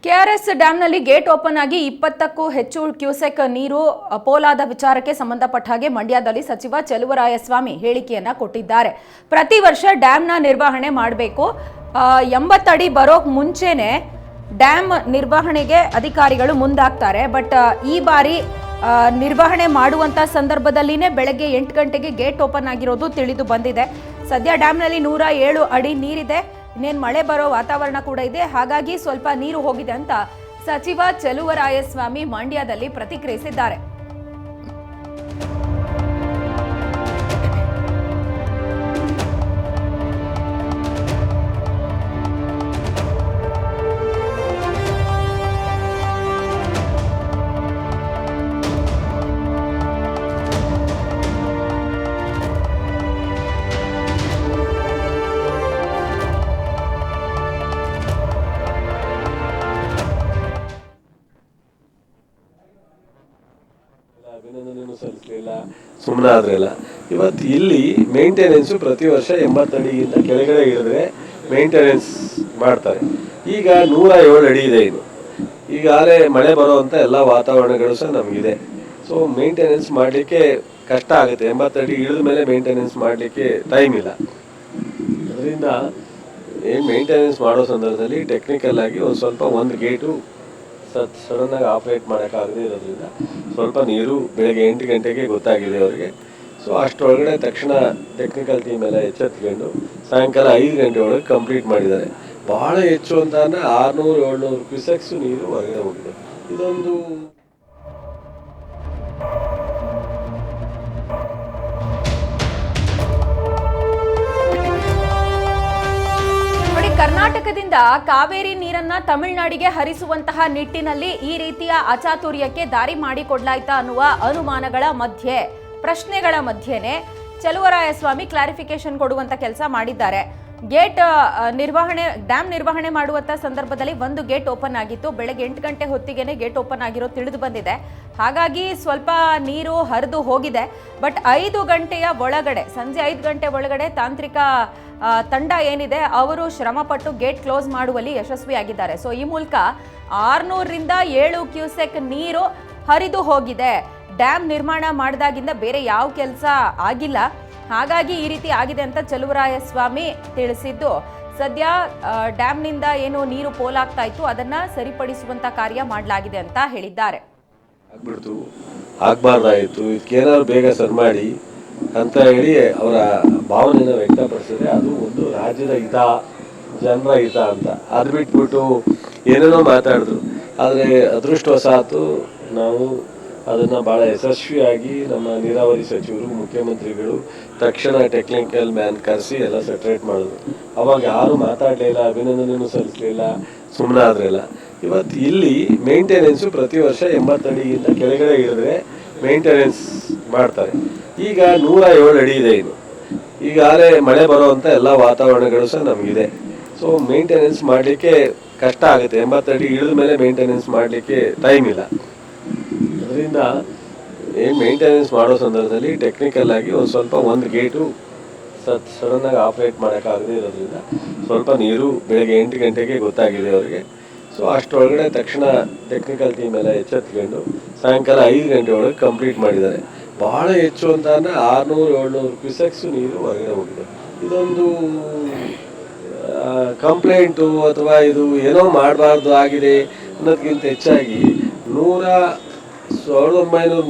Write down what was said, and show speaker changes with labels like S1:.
S1: KRS ಡ್ಯಾಂನಲ್ಲಿ gate open ಆಗಿ 20ಕ್ಕೂ ಹೆಚ್ಚು cusec ನೀರು ಪೋಲಾದ ವಿಚಾರಕ್ಕೆ ಸಂಬಂಧಪಟ್ಟ ಹಾಗೆ ಮಂಡ್ಯದಲ್ಲಿ ಸಚಿವ ಚಲುವರಾಯಸ್ವಾಮಿ ಹೇಳಿಕೆಯನ್ನ ಕೊಟ್ಟಿದ್ದಾರೆ. ಪ್ರತಿ ವರ್ಷ ಡ್ಯಾಂನ ನಿರ್ವಹಣೆ ಮಾಡಬೇಕು. 80 ಅಡಿ ಬರೋಕ್ ಮುಂಚೆನೆ ಡ್ಯಾಮ್ ನಿರ್ವಹಣೆಗೆ ಅಧಿಕಾರಿಗಳು ಮುಂದಾಗ್ತಾರೆ. ಬಟ್ ಈ ಬಾರಿ ನಿರ್ವಹಣೆ ಮಾಡುವಂತ ಸಂದರ್ಭದಲ್ಲಿನೇ ಬೆಳಗ್ಗೆ 8 ಗಂಟೆಗೆ ಗೇಟ್ ಓಪನ್ ಆಗಿರೋದು ತಿಳಿದು ಬಂದಿದೆ. ಸದ್ಯ ಡ್ಯಾಂನಲ್ಲಿ 107 ಅಡಿ ನೀರಿದೆ. ಇನ್ನೇನು ಮಳೆ ಬರೋ ವಾತಾವರಣ ಕೂಡ ಇದೆ. ಹಾಗಾಗಿ ಸ್ವಲ್ಪ ನೀರು ಹೋಗಿದೆ ಅಂತ ಸಚಿವ ಚಲುವರಾಯಸ್ವಾಮಿ ಮಂಡ್ಯದಲ್ಲಿ ಪ್ರತಿಕ್ರಿಯಿಸಿದ್ದಾರೆ.
S2: ಅಭಿನಂದನೆ ಸಲ್ಲಿಸಲಿಲ್ಲ, ಸುಮ್ಮನಾದ್ರಲ್ಲ. ಇವತ್ತು ಇಲ್ಲಿ ಮೇಂಟೆನೆನ್ಸು ಪ್ರತಿ ವರ್ಷ 80 ಅಡಿಗಿಂತ ಕೆಳಗಡೆ ಇಳಿದ್ರೆ ಮೇಂಟೆನೆನ್ಸ್ ಮಾಡ್ತಾರೆ. ಈಗ 107 ಅಡಿ ಇದೆ. ಇನ್ನು ಈಗಾಗಲೇ ಮಳೆ ಬರುವಂಥ ಎಲ್ಲ ವಾತಾವರಣಗಳು ಸಹ ನಮಗಿದೆ. ಸೊ ಮೇಂಟೆನೆನ್ಸ್ ಮಾಡಲಿಕ್ಕೆ ಕಷ್ಟ ಆಗುತ್ತೆ. 80 ಅಡಿ ಇಳಿದ ಮೇಲೆ ಮೇಂಟೆನೆನ್ಸ್ ಮಾಡಲಿಕ್ಕೆ ಟೈಮ್ ಇಲ್ಲ. ಅದರಿಂದ ಏನು ಮೇಂಟೆನೆನ್ಸ್ ಮಾಡೋ ಸಂದರ್ಭದಲ್ಲಿ ಟೆಕ್ನಿಕಲ್ ಆಗಿ ಒಂದು ಗೇಟು ಸಡನ್ನಾಗಿ ಆಪ್ರೇಟ್ ಮಾಡೋಕ್ಕಾಗದೇ ಇರೋದ್ರಿಂದ ಸ್ವಲ್ಪ ನೀರು ಬೆಳಗ್ಗೆ 8 ಗಂಟೆಗೆ ಗೊತ್ತಾಗಿದೆ ಅವರಿಗೆ. ಸೊ ಅಷ್ಟರೊಳಗಡೆ ತಕ್ಷಣ ಟೆಕ್ನಿಕಲ್ ಟೀಮ್ ಎಲ್ಲ ಎಚ್ಚೆತ್ಕೊಂಡು ಸಾಯಂಕಾಲ 5 ಗಂಟೆ ಒಳಗೆ ಕಂಪ್ಲೀಟ್ ಮಾಡಿದ್ದಾರೆ. ಭಾಳ ಹೆಚ್ಚು ಅಂತ 600-700 ಕ್ಯೂಸೆಕ್ಸ್ ನೀರು ಹೊರಗಡೆ ಹೋಗಿದೆ. ಇದೊಂದು
S1: ಕರ್ನಾಟಕದಿಂದ ಕಾವೇರಿ ನೀರನ್ನ ತಮಿಳುನಾಡಿಗೆ ಹರಿಸುವಂತಹ ನಿಟ್ಟಿನಲ್ಲಿ ಈ ರೀತಿಯ ಅಚಾತುರ್ಯಕ್ಕೆ ದಾರಿ ಮಾಡಿಕೊಡ್ಲಾಯ್ತಾ ಅನ್ನುವ ಅನುಮಾನಗಳ ಮಧ್ಯೆ, ಪ್ರಶ್ನೆಗಳ ಮಧ್ಯೆನೆ ಚಲುವರಾಯಸ್ವಾಮಿ ಕ್ಲಾರಿಫಿಕೇಶನ್ ಕೊಡುವಂತ ಕೆಲಸ ಮಾಡಿದ್ದಾರೆ. ಡ್ಯಾಮ್ ನಿರ್ವಹಣೆ ಮಾಡುವಂತ ಸಂದರ್ಭದಲ್ಲಿ ಒಂದು ಗೇಟ್ ಓಪನ್ ಆಗಿತ್ತು. ಬೆಳಗ್ಗೆ 8 ಗಂಟೆ ಹೊತ್ತಿಗೆನೆ ಗೇಟ್ ಓಪನ್ ಆಗಿರೋ ತಿಳಿದು ಬಂದಿದೆ. ಹಾಗಾಗಿ ಸ್ವಲ್ಪ ನೀರು ಹರಿದು ಹೋಗಿದೆ. ಬಟ್ 5 ಗಂಟೆಯ ಒಳಗಡೆ, ಸಂಜೆ 5 ಗಂಟೆ ಒಳಗಡೆ ತಾಂತ್ರಿಕ ತಂಡ ಏನಿದೆ ಅವರು ಶ್ರಮಪಟ್ಟು ಗೇಟ್ ಕ್ಲೋಸ್ ಮಾಡುವಲ್ಲಿ ಯಶಸ್ವಿಯಾಗಿದ್ದಾರೆ. ಸೊ ಈ ಮೂಲಕ 600ರಿಂದ 7 ಕ್ಯೂಸೆಕ್ ನೀರು ಹರಿದು ಹೋಗಿದೆ. ಡ್ಯಾಮ್ ನಿರ್ಮಾಣ ಮಾಡಿದಾಗಿಂದ ಬೇರೆ ಯಾವ ಕೆಲಸ ಆಗಿಲ್ಲ. ಹಾಗಾಗಿ ಈ ರೀತಿ ಆಗಿದೆ ಅಂತ ಚಲುವರಾಯಸ್ವಾಮಿ ತಿಳಿಸಿದ್ದು, ಸದ್ಯ ಡ್ಯಾಮ್ನಿಂದ ಏನು ನೀರು ಪೋಲಾಗ್ತಾ ಇತ್ತು ಅದನ್ನ ಸರಿಪಡಿಸುವಂತ ಕಾರ್ಯ ಮಾಡಲಾಗಿದೆ ಅಂತ ಹೇಳಿದ್ದಾರೆ.
S2: ಆಗ್ಬಿಡ್ತು, ಆಗ್ಬಾರ್ದಾಯಿತು, ಇದಕ್ಕೇನಾದ್ರು ಬೇಗ ಸರಿ ಮಾಡಿ ಅಂತ ಹೇಳಿ ಅವರ ಭಾವನೆಯನ್ನು ವ್ಯಕ್ತಪಡಿಸಿದ್ರೆ ಅದು ಒಂದು ರಾಜ್ಯದ ಹಿತ, ಜನರ ಹಿತ ಅಂತ. ಅದು ಬಿಟ್ಬಿಟ್ಟು ಏನೇನೋ ಮಾತಾಡಿದ್ರು. ಆದರೆ ಅದೃಷ್ಟವಶಾತು ನಾವು ಅದನ್ನು ಭಾಳ ಯಶಸ್ವಿಯಾಗಿ ನಮ್ಮ ನೀರಾವರಿ ಸಚಿವರು, ಮುಖ್ಯಮಂತ್ರಿಗಳು ತಕ್ಷಣ ಟೆಕ್ನಿಕಲ್ ಮ್ಯಾನ್ ಕರೆಸಿ ಎಲ್ಲ ಸೆಟ್ರೇಟ್ ಮಾಡಿದ್ರು. ಅವಾಗ ಯಾರು ಮಾತಾಡಲಿಲ್ಲ, ಅಭಿನಂದನೆಯೂ ಸಲ್ಲಿಸಲಿಲ್ಲ, ಸುಮ್ಮನಾದ್ರಲ್ಲ. ಇವತ್ತು ಇಲ್ಲಿ ಮೇಂಟೆನೆನ್ಸು ಪ್ರತಿ ವರ್ಷ 80 ಅಡಿಗಿಂತ ಕೆಳಗಡೆ ಇಳಿದ್ರೆ ಮೇಂಟೆನೆನ್ಸ್ ಮಾಡ್ತಾರೆ. ಈಗ 107 ಅಡಿ ಇದೆ. ಇನ್ನು ಈಗಾಗಲೇ ಮಳೆ ಬರುವಂಥ ಎಲ್ಲ ವಾತಾವರಣಗಳು ಸಹ ನಮಗಿದೆ. ಸೊ ಮೇಂಟೆನೆನ್ಸ್ ಮಾಡಲಿಕ್ಕೆ ಕಷ್ಟ ಆಗುತ್ತೆ. 80 ಅಡಿ ಇಳಿದ ಮೇಲೆ ಮೇಂಟೆನೆನ್ಸ್ ಮಾಡಲಿಕ್ಕೆ ಟೈಮ್ ಇಲ್ಲ. ಅದರಿಂದ ಏನು ಮೇಂಟೆನೆನ್ಸ್ ಮಾಡೋ ಸಂದರ್ಭದಲ್ಲಿ ಟೆಕ್ನಿಕಲ್ ಆಗಿ ಒಂದು ಗೇಟು ಸಡನ್ನಾಗಿ ಆಪ್ರೇಟ್ ಮಾಡೋಕ್ಕಾಗದೇ ಇರೋದ್ರಿಂದ ಸ್ವಲ್ಪ ನೀರು ಬೆಳಗ್ಗೆ 8 ಗಂಟೆಗೆ ಗೊತ್ತಾಗಿದೆ ಅವರಿಗೆ. ಸೊ ಅಷ್ಟರೊಳಗಡೆ ತಕ್ಷಣ ಟೆಕ್ನಿಕಲ್ ಟೀಮ್ ಎಲ್ಲ ಎಚ್ಚೆತ್ಕೊಂಡು ಸಾಯಂಕಾಲ 5 ಗಂಟೆ ಒಳಗೆ ಕಂಪ್ಲೀಟ್ ಮಾಡಿದ್ದಾರೆ. ಭಾಳ ಹೆಚ್ಚು ಅಂತ 600-700 ಕ್ಯೂಸೆಕ್ಸ್ ನೀರು ಹೊರಗಡೆ ಹೋಗಿದೆ. ಇದೊಂದು ಕಂಪ್ಲೇಂಟು ಅಥವಾ ಇದು ಏನೋ ಮಾಡಬಾರ್ದು ಆಗಿದೆ ಅನ್ನೋದಕ್ಕಿಂತ ಹೆಚ್ಚಾಗಿ 1930